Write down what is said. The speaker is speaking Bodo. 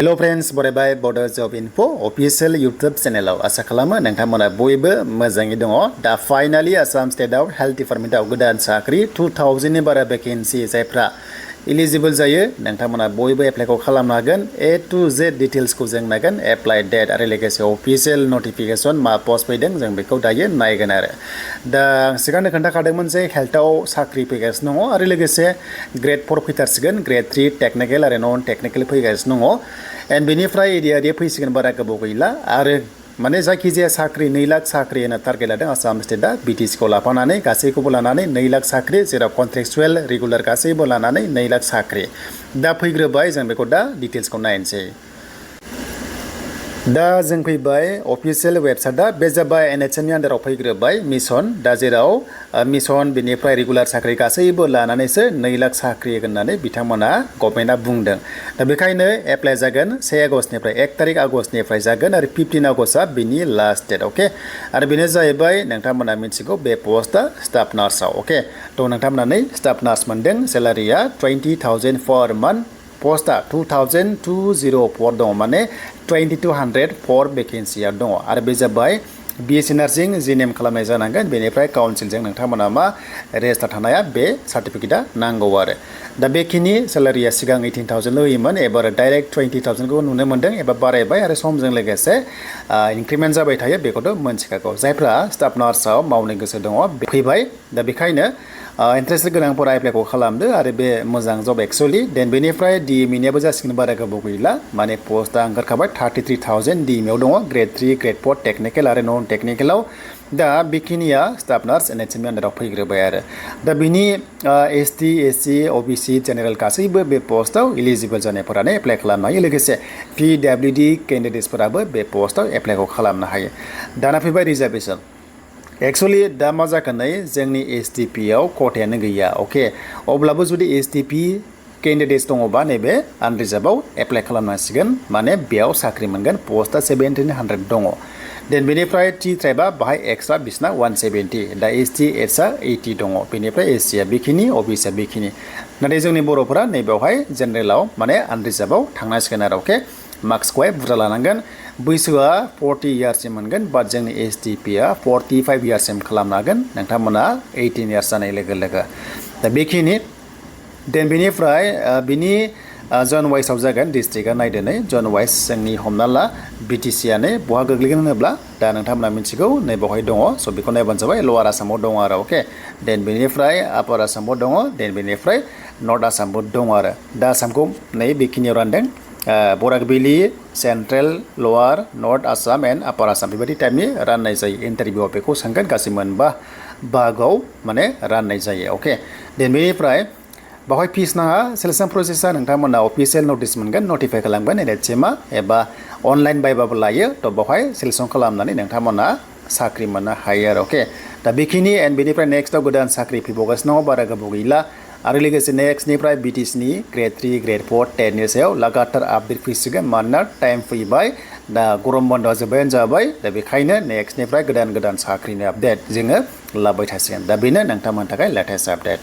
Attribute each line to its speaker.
Speaker 1: Hello friends, बरायबाय बड' जब इनफो अफिशियेल इउटुब चेनेलाव आसा खालामो नोंथांमोना बयबो मोजाङै दङ। दा फाइनालि आसाम स्टेटआव हेल्थ डिपार्टमेन्टआव गोदान साख्रि 2000 नि बारा भेकेन्सि जायफ्रा इलिजिबल जायो नोंथांमोना बयबो एप्लाइखौ खालामनो हागोन। A to Z डिटेल्सखौ जों नायगोन, एप्लाइ डेट आरो लोगोसे अफिशियेल नटिफिकेशन मा पस्ट फैदों जों बेखौ दायो नायगोन आरो। दा सिगांनो खोन्थाखादोंमोन जे हेल्थआव साख्रि फैगासिनो दङ आरो लोगोसे ग्रेड 4 फैथारसिगोन, ग्रेड 3 टेक्निकेल आरो नन टेक्निकेल फैगासिनो दङ। एन्ड बेनिफ्राय एरिया फैसिगोन बारा गोबाव गैला आरो माने जायखिजाया साख्रि 2 लाख साख्रि होना टारगेट लादों आसाम स्टेटआ बिटिसिखौ लाफानानै गासैखौबो लानानै 2 लाख साख्रि जेराव कन्ट्रेक्चुएल रेगुलार गासैबो लानानै 2 लाख साख्रि। दा फैग्रोबाय जों बेखौ दा डिटेल्सखौ नायनोसै। दा जों फैबाय अफिशियेल वेबसाइटआ बे जाबाय NHM नि आन्दाराव फैग्रोबाय मिशन। दा जेराव मिशन बेनिफ्राय रेगुलार साख्रि गासैबो लानानैसो 2 लाख साख्रि होननानै बिथांमोना गभर्नमेन्टआ बुंदों। दा बेखायनो एप्लाइ जागोन 1 आगस्टनिफ्राय 1 तारिख आगस्टनिफ्राय जागोन आरो 15 आगस्टआ बिनि लास्ट डेट। अके आरो बेनो जाहैबाय नोंथांमोना मिथिगौ बे पस्टआ स्टाफ नार्सआव। अके थ' नोंथांमोना स्टाफ नार्स मोनदों, सेलारिया 20,000 पर मान्थ, पस्टआ 2,204 दङ, माने 2204 भेकेन्सिया दङ आरो बे जाबाय BSc नार्सिं जिनेम खालामनाय जानांगोन। बेनिफ्राय काउन्सिलजों नोंथांमोना मा रेजिस्टार थानाया बे सार्टिफिकेटआ नांगौ आरो। दा बेखिनि सेलारिया सिगां 18,000 होयोमोन, एबार डाइरेक्ट 20,000खौ नुनो मोन्दों एबा बारायबाय आरो समजों लोगोसे इनक्रिमेन्ट जाबाय थायो बेखौथ' मोनथिखागौ। जायफ्रा स्टाफ नार्सआव मावनो गोसो दङ फैबाय। दा बेखायनो इन्ट्रेस्ट गोनांफोरा एप्लाइखौ खालामदो आरो बे मोजां जब एक्सुवेलि। देन बेनिफ्राय DME-नियाबो जासिगोन बारा गोबाव गैला, माने पस्टआ ओंखारखाबाय 33,000 DME-आव दङ, ग्रेड 3 ग्रेड 4 टेक्निकेल आरो नन टेक्निकेलाव। दा बेखिनिया स्टाफ नार्स NHM नि आन्दाराव फैग्रोबाय आरो। दा बिनि ST SC OBC जेनेरेल गासैबो बे पस्टआव इलिजिबल जानायफोरानो एप्लाइ खालामनो हायो। लोगोसे PWD केन्डिडेट्सफोराबो बे पस्टआव एप्लाइखौ खालामनो हायो। दाना फैबाय रिजार्भेसन। एक्सुवेलि दा मा जागोन जोंनि STP-आव खथायानो गैया। अके अब्लाबो जुदि STP केन्डिडेट्स दङबा नैबे आनरिजार्भआव एप्लाइ खालामनांसिगोन, माने बेयाव साख्रि मोनगोन। पस्टआ 1700 दङ। देन बेनिफ्राय T ट्राइबआ बाहाय एक्सट्रा बिसना 170। दा ST SCआ 80 दङ। बेनिफ्राय SCआ बेखिनि, OBCआ बेखिनि। नाथाय जोंनि बर'फोरा नैबेयावहाय जेनेरेलाव माने आनरिजार्भआव थांनांसिगोन आरो। अके मार्क्सखौहाय बुरजा लानांगोन। बैसोआ 40 इयार्ससिम मोनगोन, बाट जोंनि STP-आ 45 इयार्ससिम खालामनो हागोन नोंथांमोना 18 इयार्स जानाय लोगो लोगो। दा बेखिनि। देन बेनिफ्राय बिनि जन वाइसआव जागोन, डिस्ट्रिक्टआ नायदोनै जन वाइस जोंनि हमना ला BTC-आनो बहा गोग्लैगोन होनोब्ला दा नोंथांमोना मिथिगौ नैबावहाय दङ, स' बेखौ नायबानो जाबाय। लवार आसामाव दङ आरो। अके देन बेनिफ्राय आपार आसामाव दङ, देन बेनिफ्राय नर्थ आसामबो दङ आरो। दा आसामखौ नै बेखिनियाव रानदों, Barak valley, central, lower, north Assam and upper Assam बेबायदि टाइपनि राननाय जायो। इन्टारभिउआव बेखौ सोंगोन, गासै मोनबा बाहागोआव माने राननाय जायो। अके देन बेनिफ्राय बावहाय फिस नाङा। सेलेक्सन प्रसेसआ नोंथांमोना अफिसियेल नटिस मोनगोन, नटिफाइ खालामगोन NHM-आ, एबा अनलाइन बायबाबो लायो। थ' बावहाय सेलेक्सन खालामनानै नोंथांमोना साख्रि मोननो हायो आरो। अके दा बेखिनि। एन्ड बेनिफ्राय नेक्स्टआव गोदान साख्रि फैबावगासिनो दङ, बारा गोबाव गैला। आरो लोगोसे नेक्स्टनिफ्राय BTC-नि ग्रेड 3 ग्रेड 4 10नि सायाव लागातार आपडेट फैसिगोन, मानोना टाइम फैबाय। दा गरम बन्द'आ जोब्बायानो जाबाय। दा बेखायनो नेक्स्टनिफ्राय गोदान गोदान साख्रिनि आपडेट जोङो लाबाय थासिगोन। दा बेनो नोंथांमोननि थाखाय लेटेस्ट आपडेट।